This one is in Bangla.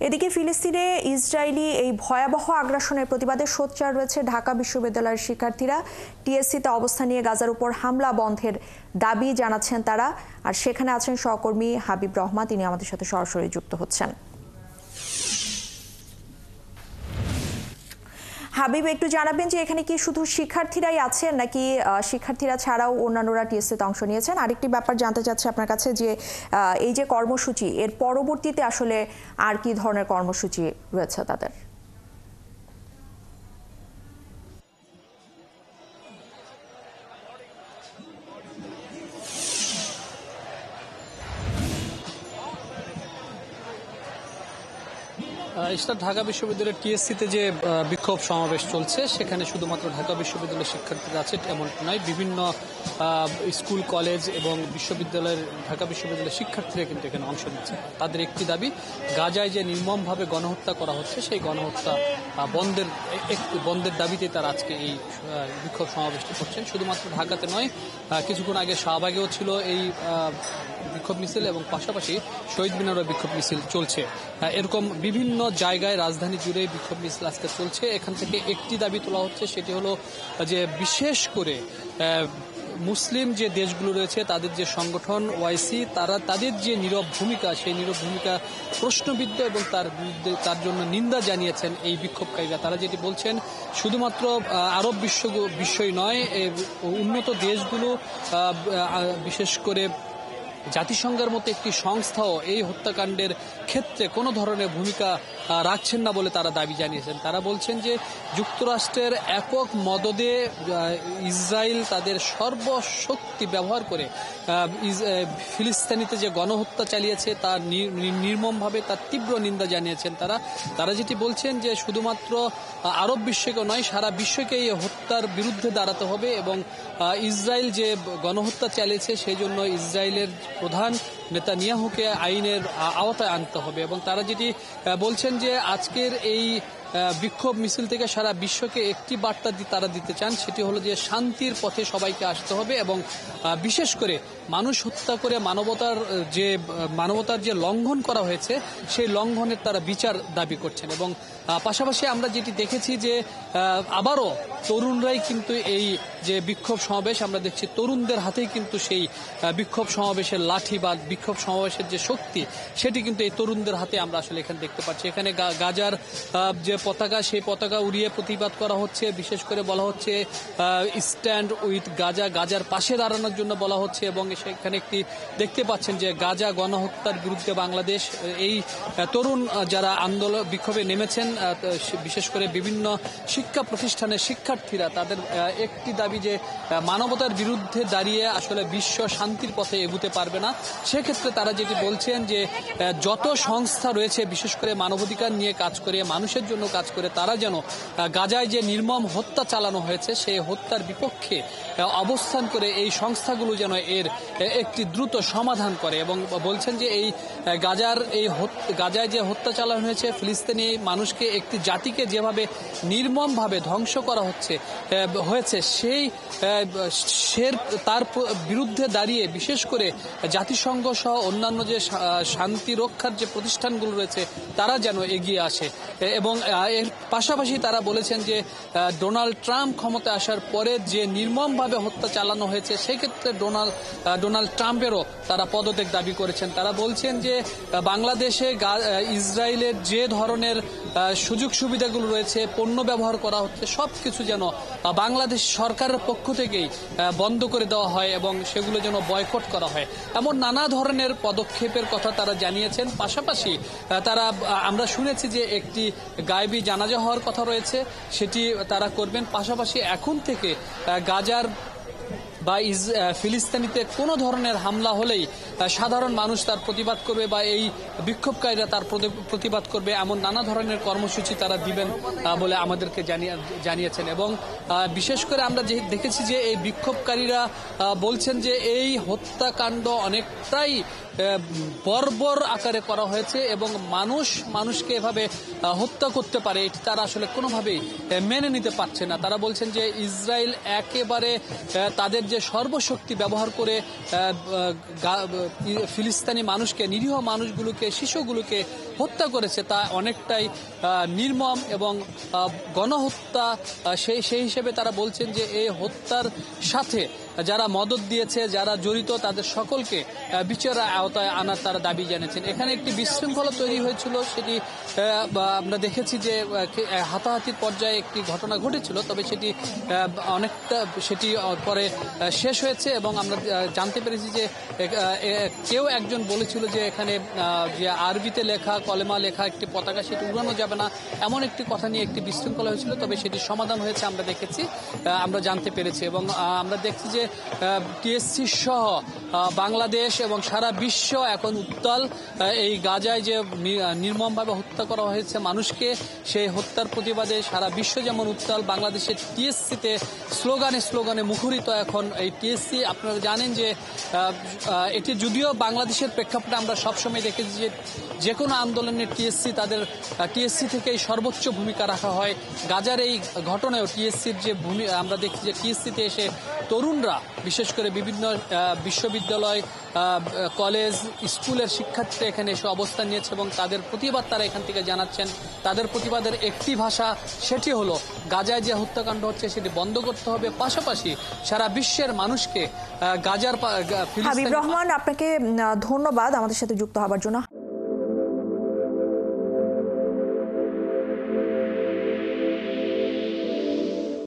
এদিকে ফিলিস্তিনে ইসরায়েলি এই ভয়াবহ আগ্রাসনের প্রতিবাদে সোচ্চার রয়েছে ঢাকা বিশ্ববিদ্যালয়ের শিক্ষার্থীরা। টিএসসিতে অবস্থান নিয়ে গাজার উপর হামলা বন্ধের দাবি জানাচ্ছেন তারা। আর সেখানে আছেন সহকর্মী হাবিব রহমান, তিনি আমাদের সাথে সরাসরি যুক্ত হচ্ছেন। হাবিব, একটু জানাবেন যে এখানে কি শুধু শিক্ষার্থীরাই আছেন নাকি শিক্ষার্থীরা ছাড়াও অন্যান্যরা টিএসসিতে অংশ নিয়েছেন? আরেকটি ব্যাপার জানতে চাচ্ছি আপনার কাছে যে এই যে কর্মসূচি, এর পরবর্তীতে আসলে আর কি ধরনের কর্মসূচি রয়েছে তাদের? ঢাকা বিশ্ববিদ্যালয়ের টিএসসিতে যে বিক্ষোভ সমাবেশ চলছে সেখানে শুধুমাত্র ঢাকা বিশ্ববিদ্যালয়ের শিক্ষার্থীরা আছে এমন নয়, বিভিন্ন স্কুল কলেজ এবং বিশ্ববিদ্যালয়ের ঢাকা বিশ্ববিদ্যালয়ের শিক্ষার্থীরা কিন্তু এখানে অংশ নিচ্ছে। তাদের একটি দাবি, গাজায় যে নির্মমভাবে গণহত্যা করা হচ্ছে সেই গণহত্যা বন্ধের দাবিতে তারা আজকে এই বিক্ষোভ সমাবেশটি করছেন। শুধুমাত্র ঢাকাতে নয়, কিছুক্ষণ আগে শাহবাগেও ছিল এই বিক্ষোভ মিছিল এবং পাশাপাশি শহীদ মিনারের বিক্ষোভ মিছিল চলছে। এরকম বিভিন্ন জায়গায় রাজধানী জুড়ে বিক্ষোভ মিছিল আজকে চলছে। এখান থেকে একটি দাবি তোলা হচ্ছে, সেটি হলো যে বিশেষ করে মুসলিম যে দেশগুলো রয়েছে তাদের যে সংগঠন ওআইসি, তাদের যে নীরব ভূমিকা, সেই নীরব ভূমিকা প্রশ্নবিদ্ধ এবং তার জন্য নিন্দা জানিয়েছেন এই বিক্ষোভকারীরা। তারা যেটি বলছেন, শুধুমাত্র আরব বিশ্বই নয়, উন্নত দেশগুলো বিশেষ করে জাতিসংঘের মতো একটি সংস্থাও এই হত্যাকাণ্ডের ক্ষেত্রে কোনো ধরনের ভূমিকা রাখছেন না বলে তারা দাবি জানিয়েছেন। তারা বলছেন যে যুক্তরাষ্ট্রের একক মদদে ইসরায়েল তাদের সর্বশক্তি ব্যবহার করে ফিলিস্তিনিতে যে গণহত্যা চালিয়েছে তা নির্মমভাবে তার তীব্র নিন্দা জানিয়েছেন তারা যেটি বলছেন যে শুধুমাত্র আরব বিশ্বকে নয়, সারা বিশ্বকে এই হত্যার বিরুদ্ধে দাঁড়াতে হবে এবং ইসরায়েল যে গণহত্যা চালিয়েছে সেই জন্য ইসরায়েলের প্রধান নেতানিয়াহুকে আইনের আওতায় আনতে হবে। এবং তারা যেটি বলছেন যে আজকের এই বিক্ষোভ মিছিল থেকে সারা বিশ্বকে একটি বার্তা তারা দিতে চান, সেটি হলো যে শান্তির পথে সবাইকে আসতে হবে এবং বিশেষ করে মানুষ হত্যা করে মানবতার যে লঙ্ঘন করা হয়েছে সেই লঙ্ঘনের তারা বিচার দাবি করছেন। এবং পাশাপাশি আমরা যেটি দেখেছি যে আবারও তরুণরাই কিন্তু এই যে বিক্ষোভ সমাবেশ আমরা দেখছি, তরুণদের হাতেই কিন্তু সেই বিক্ষোভ সমাবেশের লাঠি বা বিক্ষোভ সমাবেশের যে শক্তি সেটি কিন্তু এই তরুণদের হাতে আমরা আসলে এখানে দেখতে পাচ্ছি। এখানে গাজার যে পতাকা, সেই পতাকা উড়িয়ে প্রতিবাদ করা হচ্ছে। বিশেষ করে বলা হচ্ছে স্ট্যান্ড উইথ গাজা, গাজার পাশে দাঁড়ানোর জন্য বলা হচ্ছে। এবং সেখানে একটি দেখতে পাচ্ছেন যে গাজা গণহত্যার বিরুদ্ধে বাংলাদেশ, এই তরুণ যারা আন্দোলন বিক্ষোভে নেমেছেন, বিশেষ করে বিভিন্ন শিক্ষা প্রতিষ্ঠানের শিক্ষার্থীরা, তাদের একটি দাবি যে মানবতার বিরুদ্ধে দাঁড়িয়ে আসলে বিশ্ব শান্তির পথে এগুতে পারবে না। সেক্ষেত্রে তারা যেটি বলছেন যে যত সংস্থা রয়েছে বিশেষ করে মানবাধিকার নিয়ে কাজ করে, মানুষের জন্য কাজ করে, তারা যেন গাজায় যে নির্মম হত্যা চালানো হয়েছে সেই হত্যার বিপক্ষে অবস্থান করে এই সংস্থাগুলো যেন এর একটি দ্রুত সমাধান করে। এবং বলছেন যে এই গাজায় যে হত্যা চালানো হয়েছে, ফিলিস্তিনি মানুষকে, একটি জাতিকে যেভাবে নির্মমভাবে ধ্বংস করা হয়েছে তার বিরুদ্ধে দাঁড়িয়ে বিশেষ করে জাতিসংঘ সহ অন্যান্য যে শান্তি রক্ষার যে প্রতিষ্ঠানগুলো রয়েছে তারা যেন এগিয়ে আসে। এবং এর পাশাপাশি তারা বলেছেন যে ডোনাল্ড ট্রাম্প ক্ষমতায় আসার পরে যে নির্মমভাবে হত্যা চালানো হয়েছে সেক্ষেত্রে ডোনাল্ড ট্রাম্পেরও তারা পদত্যাগ দাবি করেছেন। তারা বলছেন যে বাংলাদেশে ইসরায়েলের যে ধরনের সুযোগ সুবিধাগুলো রয়েছে, পণ্য ব্যবহার করা হচ্ছে, সবকিছু যেন বাংলাদেশ সরকারের পক্ষ থেকেই বন্ধ করে দেওয়া হয় এবং সেগুলো যেন বয়কট করা হয়। এমন নানা ধরনের পদক্ষেপের কথা তারা জানিয়েছেন। পাশাপাশি আমরা শুনেছি যে একটি গায়েবী জানাজা হওয়ার কথা রয়েছে, সেটি তারা করবেন। পাশাপাশি এখন থেকে গাজার বা ফিলিস্তিনিতে কোনো ধরনের হামলা হলেই সাধারণ মানুষ তার প্রতিবাদ করবে বা এই বিক্ষোভকারীরা তার প্রতিবাদ করবে, এমন নানা ধরনের কর্মসূচি তারা দিবেন বলে আমাদেরকে জানিয়েছেন। এবং বিশেষ করে আমরা দেখেছি যে এই বিক্ষোভকারীরা বলছেন যে এই হত্যাকাণ্ড অনেকটাই বর্বর আকারে করা হয়েছে এবং মানুষকে এভাবে হত্যা করতে পারে এটি তারা আসলে কোনোভাবেই মেনে নিতে পারছে না। তারা বলছেন যে ইসরায়েল একেবারে তাদের যে যে সর্বশক্তি ব্যবহার করে ফিলিস্তিনি মানুষকে, নিরীহ মানুষগুলোকে, শিশুগুলোকে হত্যা করেছে তা অনেকটাই নির্মম এবং গণহত্যা। সেই হিসেবে তারা বলছেন যে এই হত্যার সাথে যারা মদদ দিয়েছে, যারা জড়িত, তাদের সকলকে বিচারের আওতায় আনার তারা দাবি জানিয়েছেন। এখানে একটি বিশৃঙ্খলা তৈরি হয়েছিল, সেটি আমরা দেখেছি যে হাতাহাতির পর্যায়ে একটি ঘটনা ঘটেছিল, তবে সেটি অনেকটা পরে শেষ হয়েছে এবং আমরা জানতে পেরেছি যে কেউ একজন বলেছিল যে এখানে যে আরবিতে লেখা, কলেমা লেখা একটি পতাকা, সেটি উড়ানো যাবে না, এমন একটি কথা নিয়ে একটি বিশৃঙ্খলা হয়েছিল, তবে সেটি সমাধান হয়েছে আমরা দেখেছি, আমরা জানতে পেরেছি। এবং আমরা দেখছি যে টিএসসি সহ বাংলাদেশ এবং সারা বিশ্ব এখন উত্তাল। এই গাজায় যে নির্মমভাবে হত্যা করা হয়েছে মানুষকে, সেই হত্যার প্রতিবাদে সারা বিশ্ব যেমন উত্তাল, বাংলাদেশের টিএসসিতে স্লোগানে মুখরিত এখন এই টিএসসি। আপনারা জানেন যে এটি যদিও বাংলাদেশের প্রেক্ষাপটে আমরা সবসময় দেখেছি যে কোনো আন্দোলনের টিএসসি থেকেই সর্বোচ্চ ভূমিকা রাখা হয়। গাজার এই ঘটনায়ও টিএসসির যে আমরা দেখছি যে টিএসসিতে এসে তরুণরা, বিশেষ করে বিভিন্ন বিশ্ববিদ্যালয়, কলেজ, স্কুলের শিক্ষার্থীরা এখানে এসে অবস্থান নিয়েছে এবং তাদের প্রতিবাদ তারা এখান থেকে জানাচ্ছেন। তাদের প্রতিবাদের একটি ভাষা, সেটি হলো গাজায় যে হত্যাকাণ্ড হচ্ছে সেটি বন্ধ করতে হবে, পাশাপাশি সারা বিশ্বের মানুষকে গাজার হাবিব রহমান, আপনাকে ধন্যবাদ আমাদের সাথে যুক্ত হবার জন্য।